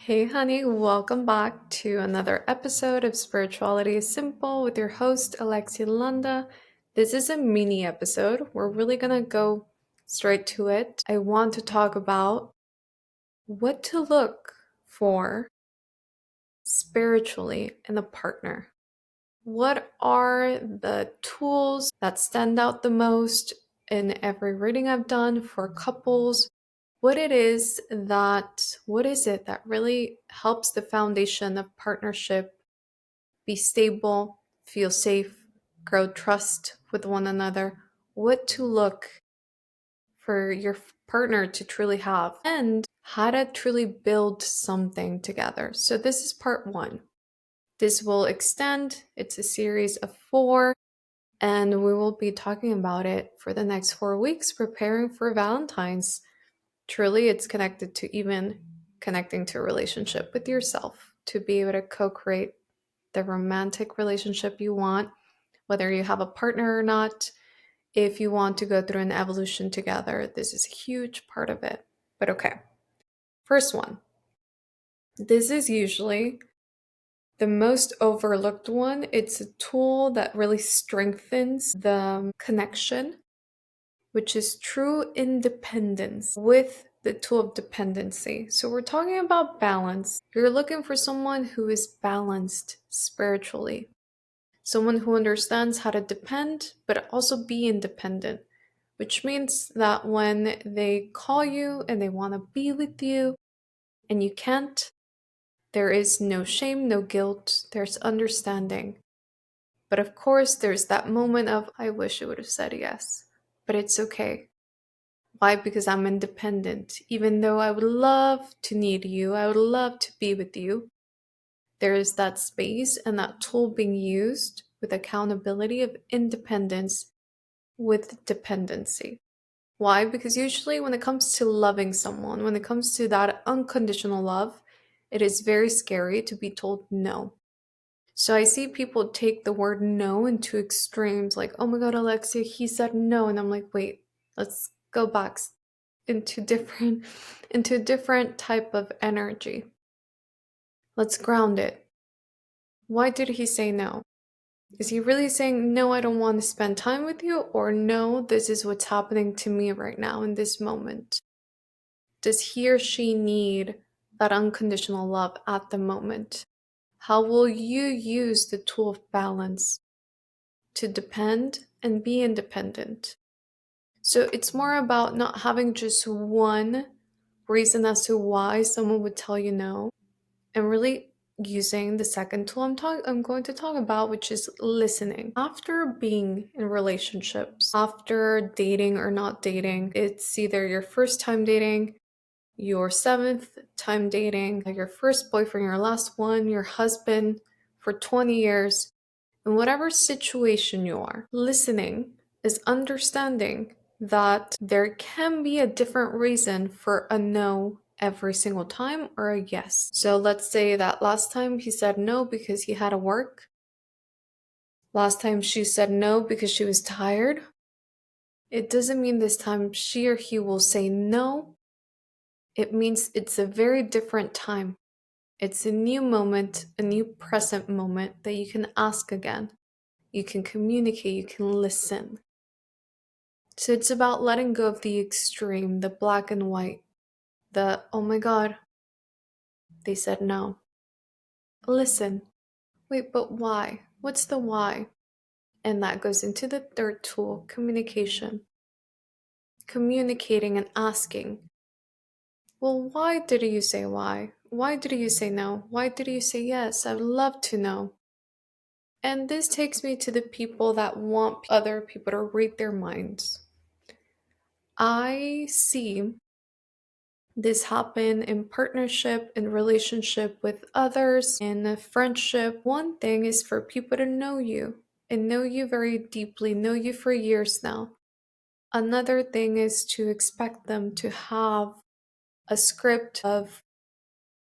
Hey, honey, welcome back to another episode of Spirituality is Simple with your host, Alexia Landa. This is a mini episode. We're really going to go straight to it. I want to talk about what to look for spiritually in a partner. What are the tools that stand out the most in every reading I've done for couples? What is it that really helps the foundation of partnership be stable, feel safe, grow trust with one another? What to look for your partner to truly have, and how to truly build something together. So, this is part one. This will extend, it's a series of four, and we will be talking about it for the next 4 weeks, preparing for Valentine's. Truly, it's connected to even connecting to a relationship with yourself to be able to co create the romantic relationship you want, whether you have a partner or not. If you want to go through an evolution together, this is a huge part of it. But okay, first one. This is usually the most overlooked one. It's a tool that really strengthens the connection, which is true independence with the tool of dependency. So we're talking about balance. You're looking for someone who is balanced spiritually, someone who understands how to depend, but also be independent, which means that when they call you and they want to be with you and you can't, there is no shame, no guilt, there's understanding. But of course, there's that moment of, I wish it would have said yes, but it's okay. Why? Because I'm independent. Even though I would love to need you, I would love to be with you, there is that space and that tool being used with accountability of independence with dependency. Why? Because usually when it comes to loving someone, when it comes to that unconditional love, it is very scary to be told no. So I see people take the word no into extremes, like, oh my God, Alexia, he said no. And I'm like, wait, let's go back into different into a different type of energy. Let's ground it. Why did he say no? Is he really saying, no, I don't want to spend time with you? Or no, this is what's happening to me right now in this moment? Does he or she need that unconditional love at the moment? How will you use the tool of balance to depend and be independent? So it's more about not having just one reason as to why someone would tell you no, and really using the second tool I'm going to talk about, which is listening. After being in relationships, after dating or not dating, it's either your first time dating, your seventh time dating, your first boyfriend, your last one, your husband for 20 years, in whatever situation you are, listening is understanding that there can be a different reason for a no every single time or a yes. So let's say that last time he said no because he had to work. Last time she said no because she was tired. It doesn't mean this time she or he will say no. It means it's a very different time. It's a new moment, a new present moment that you can ask again. You can communicate, you can listen. So it's about letting go of the extreme, the black and white, the, oh my God, they said no. Listen. Wait, but why? What's the why? And that goes into the third tool, communication. Communicating and asking, well, why did you say why? Why did you say no? Why did you say yes? I would love to know. And this takes me to the people that want other people to read their minds. I see this happen in partnership, in relationship with others, in a friendship. One thing is for people to know you and know you very deeply, know you for years now. Another thing is to expect them to have a script of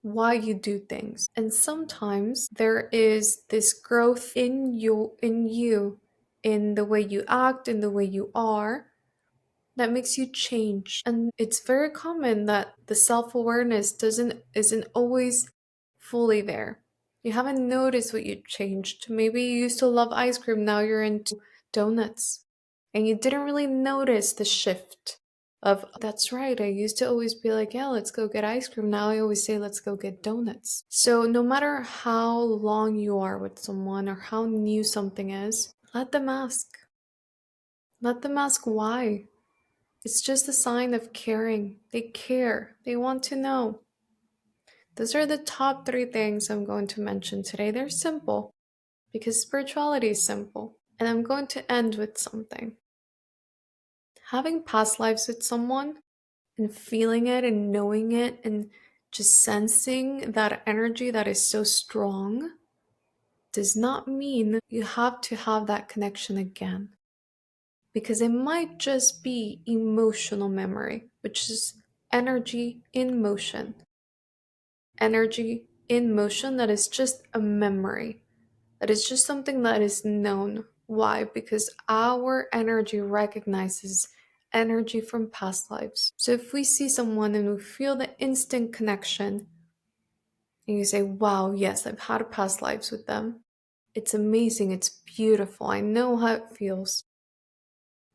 why you do things. And sometimes there is this growth in you, in the way you act, in the way you are, that makes you change. And it's very common that the self-awareness isn't always fully there. You haven't noticed what you changed. Maybe you used to love ice cream, now you're into donuts. And you didn't really notice the shift of, that's right, I used to always be like, yeah, let's go get ice cream. Now I always say, let's go get donuts. So no matter how long you are with someone or how new something is, let them ask. Let them ask why. It's just a sign of caring. They care. They want to know. Those are the top three things I'm going to mention today. They're simple because spirituality is simple. And I'm going to end with something. Having past lives with someone and feeling it and knowing it and just sensing that energy that is so strong does not mean you have to have that connection again. Because it might just be emotional memory, which is energy in motion. Energy in motion that is just a memory, that is just something that is known. Why? Because our energy recognizes energy from past lives. So if we see someone and we feel the instant connection, and you say, wow, yes, I've had past lives with them. It's amazing. It's beautiful. I know how it feels.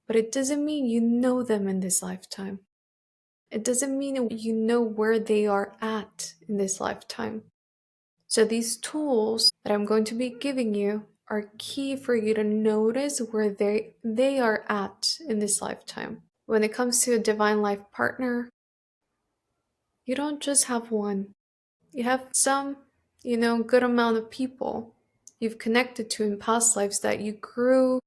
But it doesn't mean you know them in this lifetime. It doesn't mean you know where they are at in this lifetime. So these tools that I'm going to be giving you are key for you to notice where they are at in this lifetime. When it comes to a divine life partner, you don't just have one. You have some, good amount of people you've connected to in past lives that you grew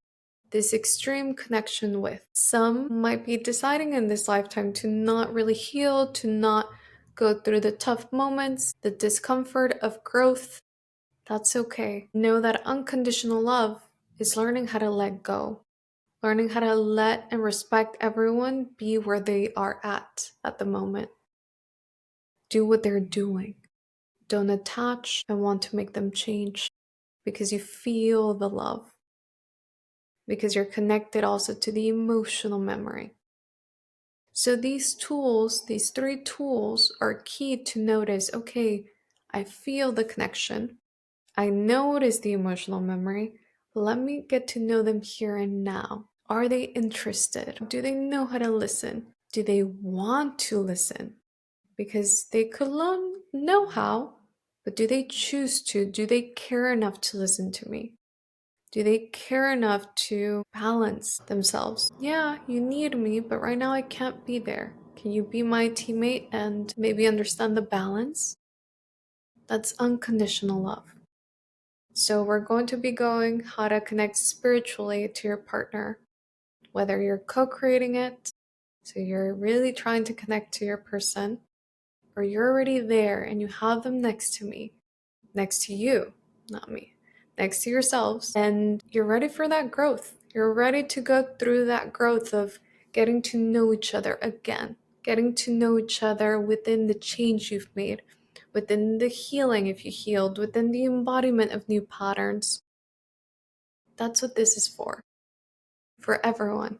this extreme connection with. Some might be deciding in this lifetime to not really heal, to not go through the tough moments, the discomfort of growth. That's okay. Know that unconditional love is learning how to let go, learning how to let and respect everyone be where they are at the moment. Do what they're doing. Don't attach and want to make them change because you feel the love, because you're connected also to the emotional memory. So these tools, these three tools are key to notice, okay, I feel the connection. I notice the emotional memory. Let me get to know them here and now. Are they interested? Do they know how to listen? Do they want to listen? Because they could know how, but do they choose to? Do they care enough to listen to me? Do they care enough to balance themselves? Yeah, you need me, but right now I can't be there. Can you be my teammate and maybe understand the balance? That's unconditional love. So we're going to be going how to connect spiritually to your partner, whether you're co-creating it, so you're really trying to connect to your person, or you're already there and you have them next to me, next to you, not me, next to yourselves, and you're ready for that growth. You're ready to go through that growth of getting to know each other again, getting to know each other within the change you've made, within the healing if you healed, within the embodiment of new patterns. That's what this is for everyone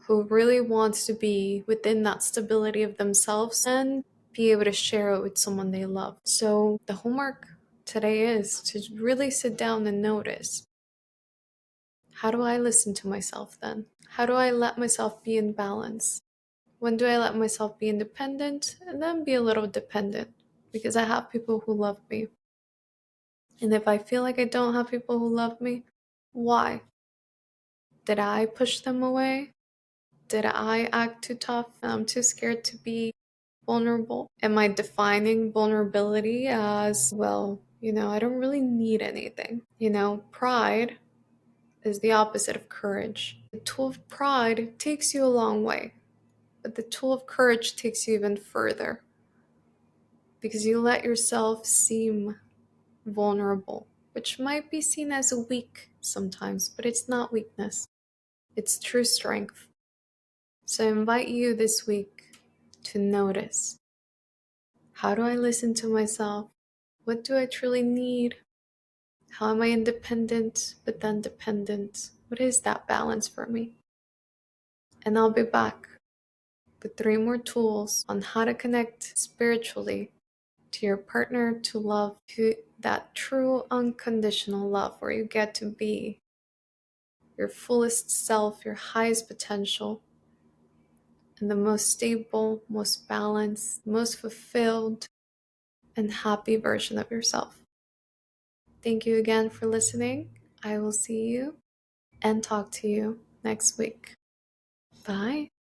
who really wants to be within that stability of themselves and be able to share it with someone they love. So the homework today is to really sit down and notice, how do I listen to myself then? How do I let myself be in balance? When do I let myself be independent and then be a little dependent? Because I have people who love me. And if I feel like I don't have people who love me, why? Did I push them away? Did I act too tough? I'm too scared to be vulnerable. Am I defining vulnerability as, well, I don't really need anything? Pride is the opposite of courage. The tool of pride takes you a long way, but the tool of courage takes you even further because you let yourself seem vulnerable, which might be seen as weak sometimes, but it's not weakness. It's true strength. So I invite you this week to notice, how do I listen to myself? What do I truly need? How am I independent but then dependent? What is that balance for me? And I'll be back with 3 more tools on how to connect spiritually to your partner, to love, to that true unconditional love where you get to be your fullest self, your highest potential, and the most stable, most balanced, most fulfilled, and happy version of yourself. Thank you again for listening. I will see you and talk to you next week. Bye.